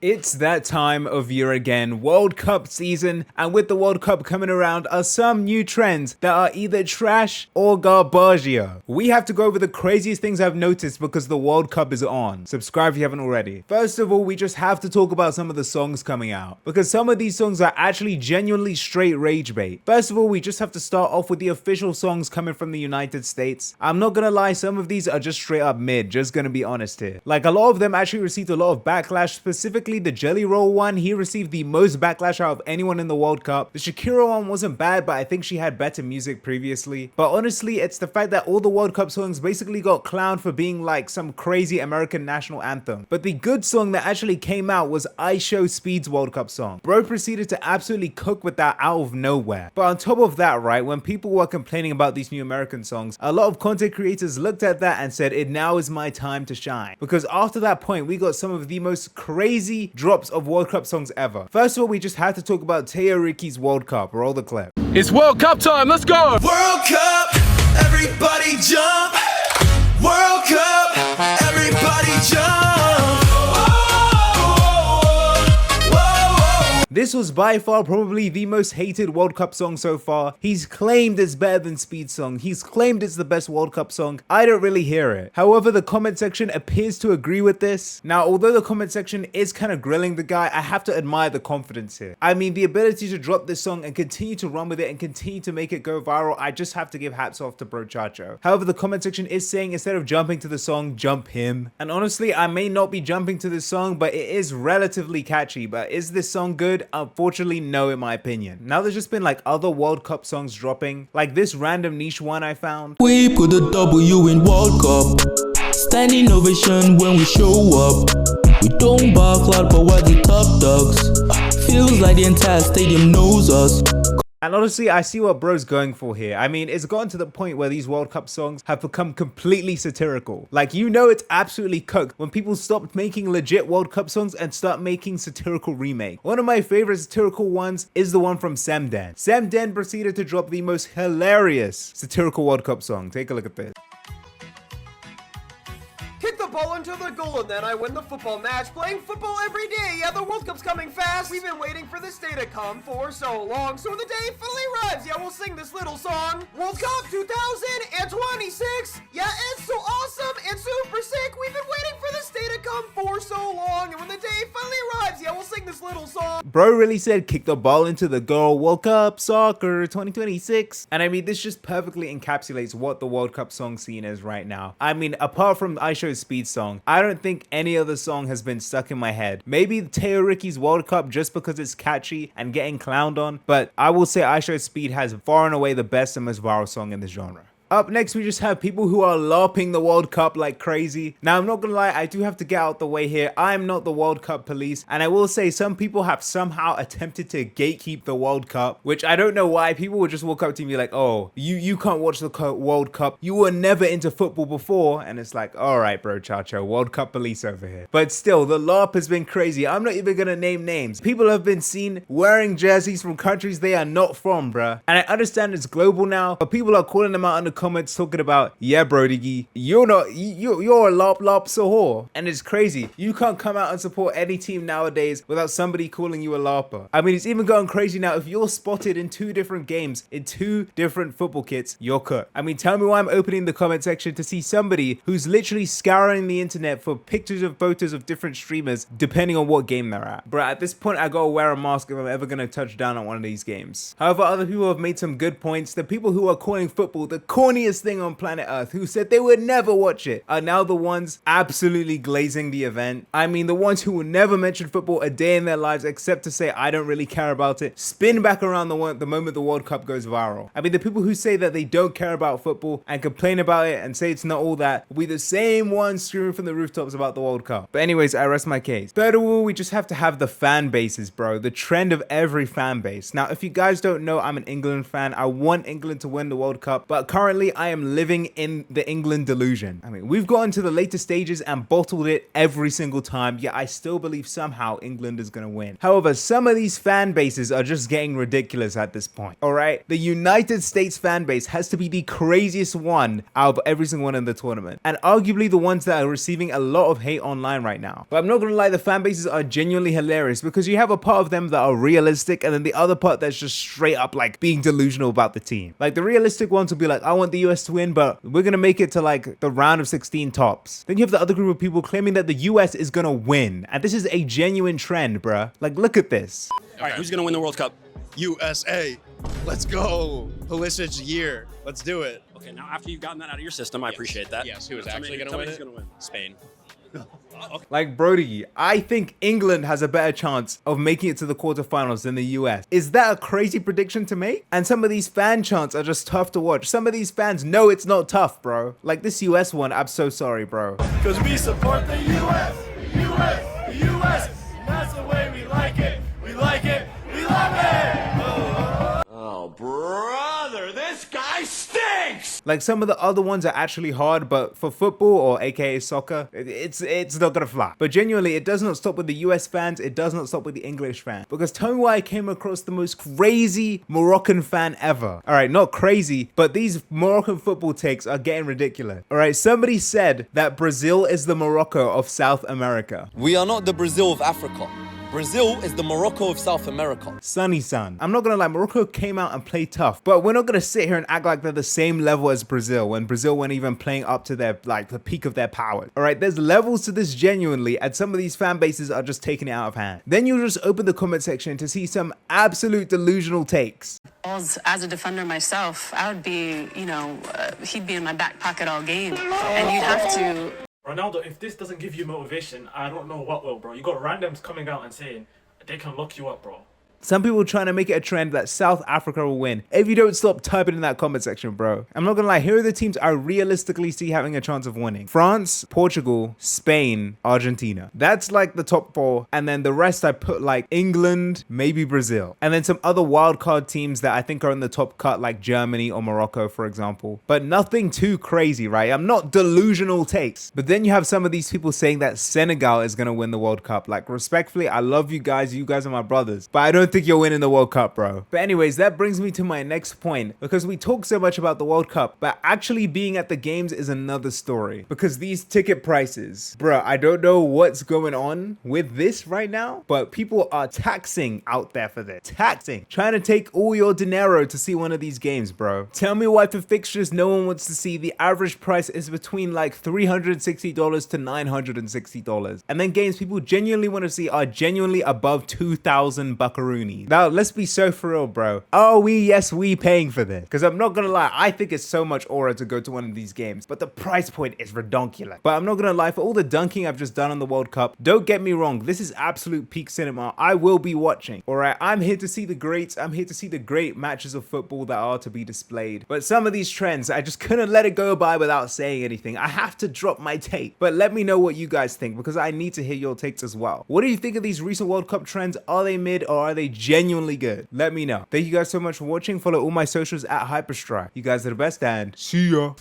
It's that time of year again, World Cup season, and with the World Cup coming around are some new trends that are either trash or garbaggio. We have to go over the craziest things I've noticed because the World Cup is on. Subscribe if you haven't already. First of all, we just have to talk about some of the songs coming out, because some of these songs are actually genuinely straight rage bait. First of all, we just have to start off with the official songs coming from the United States. I'm not gonna lie, some of these are just straight up mid, just gonna be honest here. Like, a lot of them actually received a lot of backlash, specifically the Jelly Roll one. He received the most backlash out of anyone in the World Cup. The Shakira one wasn't bad, but I think she had better music previously. But honestly, it's the fact that all the World Cup songs basically got clowned for being like some crazy American national anthem. But the good song that actually came out was Speed's World Cup song. Bro proceeded to absolutely cook with that out of nowhere. But on top of that, right, when people were complaining about these new American songs, a lot of content creators looked at that and said, it now is my time to shine. Because after that point, we got some of the most crazy drops of World Cup songs ever. First of all, we just had to talk about Teo Ricky's World Cup. Roll the clip. It's World Cup time, let's go! World Cup, everybody jump! World Cup, everybody jump! This was by far probably the most hated World Cup song so far. He's claimed it's better than Speed's song. He's claimed it's the best World Cup song. I don't really hear it. However, the comment section appears to agree with this. Now, although the comment section is kind of grilling the guy, I have to admire the confidence here. I mean, the ability to drop this song and continue to run with it and continue to make it go viral, I just have to give hats off to Bro Chacho. However, the comment section is saying instead of jumping to the song, jump him. And honestly, I may not be jumping to this song, but it is relatively catchy. But is this song good? Unfortunately, no, in my opinion. Now there's just been like other World Cup songs dropping, like this random niche one I found. We put a W in World Cup, standing ovation when we show up. We don't bark loud, but we're the top dogs. Feels like the entire stadium knows us. And honestly, I see what bro's going for here. I mean, it's gotten to the point where these World Cup songs have become completely satirical. Like, you know, it's absolutely cooked when people stopped making legit World Cup songs and start making satirical remakes. One of my favorite satirical ones is the one from Semden. Semden proceeded to drop the most hilarious satirical World Cup song. Take a look at this. Kick the ball into the goal and then I win the football match. Playing football every day. Yeah, the World Cup's coming fast. We've been waiting for this day to come for so long. So when the day finally arrives, yeah, we'll sing this little song. World Cup 2026. Yeah, it's so awesome and super sick. We've been waiting for this day to come for so long. And when the day finally arrives, yeah, we'll sing this little song. Bro really said kick the ball into the goal. World Cup soccer 2026. And I mean, this just perfectly encapsulates what the World Cup song scene is right now. I mean, apart from Speed song, I don't think any other song has been stuck in my head. Maybe Teo Ricky's World Cup just because it's catchy and getting clowned on, but I will say Speed has far and away the best and most viral song in this genre. Up next, we just have people who are LARPing the World Cup like crazy. Now, I'm not gonna lie, I do have to get out the way here. I'm not the World Cup police, and I will say some people have somehow attempted to gatekeep the World Cup, which I don't know why. People would just walk up to me like, oh, you can't watch the World Cup. You were never into football before. And it's like, all right, bro, Chacho, World Cup police over here. But still, the LARP has been crazy. I'm not even gonna name names. People have been seen wearing jerseys from countries they are not from, bruh. And I understand it's global now, but people are calling them out in the comments talking about, yeah, bro, diggy, you're a lop sahor. And it's crazy. You can't come out and support any team nowadays without somebody calling you a larper. I mean, it's even going crazy now. If you're spotted in 2 different games, in 2 different football kits, you're cut. I mean, tell me why I'm opening the comment section to see somebody who's literally scouring the internet for pictures and photos of different streamers, depending on what game they're at. Bro, at this point, I gotta wear a mask if I'm ever gonna touch down on one of these games. However, other people have made some good points. The people who are calling football the corniest thing on planet Earth, who said they would never watch it, are now the ones absolutely glazing the event. I mean, the ones who will never mention football a day in their lives except to say I don't really care about it, spin back around the moment the World Cup goes viral. I mean, the people who say that they don't care about football and complain about it and say it's not all that will be the same ones screaming from the rooftops about the World Cup. But anyways, I rest my case. Third of all, we just have to have the fan bases, bro. The trend of every fan base. Now, if you guys don't know, I'm an England fan. I want England to win the World Cup, but currently currently I am living in the England delusion. I mean, we've gotten to the later stages and bottled it every single time, yet I still believe somehow England is going to win. However, some of these fan bases are just getting ridiculous at this point, all right? The United States fan base has to be the craziest one out of every single one in the tournament, and arguably the ones that are receiving a lot of hate online right now. But I'm not gonna lie, the fan bases are genuinely hilarious because you have a part of them that are realistic and then the other part that's just straight up like being delusional about the team. Like the realistic ones will be like, I want the US to win, but we're gonna make it to like the round of 16 tops. Then you have the other group of people claiming that the US is gonna win, and this is a genuine trend, bruh. Like, look at this. All right, who's gonna win the World Cup? USA. Let's go. Pulisic's year. Let's do it. Okay, now after you've gotten that out of your system, I appreciate that. Yes, who is Tell me- actually going to tell me win who's it? gonna win. Spain. Like, Brody, I think England has a better chance of making it to the quarterfinals than the US. Is that a crazy prediction to make? And some of these fan chants are just tough to watch. Some of these fans know it's not tough, bro. Like this US one, I'm so sorry, bro. Cause we support the US, US, US. That's the way we like it. We like it. We love it. Oh, brother, this guy stinks. Like some of the other ones are actually hard, but for football or aka soccer, it's not gonna fly. But genuinely, it does not stop with the US fans. It does not stop with the English fans. Because tell me why I came across the most crazy Moroccan fan ever. All right, not crazy, but these Moroccan football takes are getting ridiculous. All right, somebody said that Brazil is the Morocco of South America. We are not the Brazil of Africa. Brazil is the Morocco of South America. Sunny son. I'm not gonna lie, Morocco came out and played tough, but we're not gonna sit here and act like they're the same level as Brazil when Brazil weren't even playing up to their, like, the peak of their power. All right, there's levels to this genuinely, and some of these fan bases are just taking it out of hand. Then you just open the comment section to see some absolute delusional takes. As a defender myself, I would be, he'd be in my back pocket all game, and you'd have to. Ronaldo, if this doesn't give you motivation, I don't know what will, bro. You got randoms coming out and saying they can lock you up, bro. Some people trying to make it a trend that South Africa will win. If you don't stop typing in that comment section, bro. I'm not gonna lie, here are the teams I realistically see having a chance of winning. France, Portugal, Spain, Argentina. That's like the top four. And then the rest I put like England, maybe Brazil. And then some other wildcard teams that I think are in the top cut, like Germany or Morocco, for example. But nothing too crazy, right? I'm not delusional takes. But then you have some of these people saying that Senegal is gonna win the World Cup. Like, respectfully, I love you guys. You guys are my brothers. But I don't think you're winning the World Cup, bro. But anyways, that brings me to my next point, because we talk so much about the World Cup, but actually being at the games is another story. Because these ticket prices, bro, I don't know what's going on with this right now, but people are taxing out there for this. Taxing. Trying to take all your dinero to see one of these games, bro. Tell me why for fixtures no one wants to see the average price is between like $360 to $960. And then games people genuinely want to see are genuinely above 2,000 buckaroonies. Now, let's be so for real, bro. Are we, yes, we paying for this? Because I'm not gonna lie, I think it's so much aura to go to one of these games, but the price point is redonkulous. But I'm not gonna lie, for all the dunking I've just done on the World Cup, don't get me wrong, this is absolute peak cinema. I will be watching, all right? I'm here to see the greats. I'm here to see the great matches of football that are to be displayed. But some of these trends, I just couldn't let it go by without saying anything. I have to drop my take. But let me know what you guys think, because I need to hear your takes as well. What do you think of these recent World Cup trends? Are they mid or are they genuinely good? Let me know. Thank you guys so much for watching. Follow all my socials at Hyperstrides. You guys are the best, and see ya.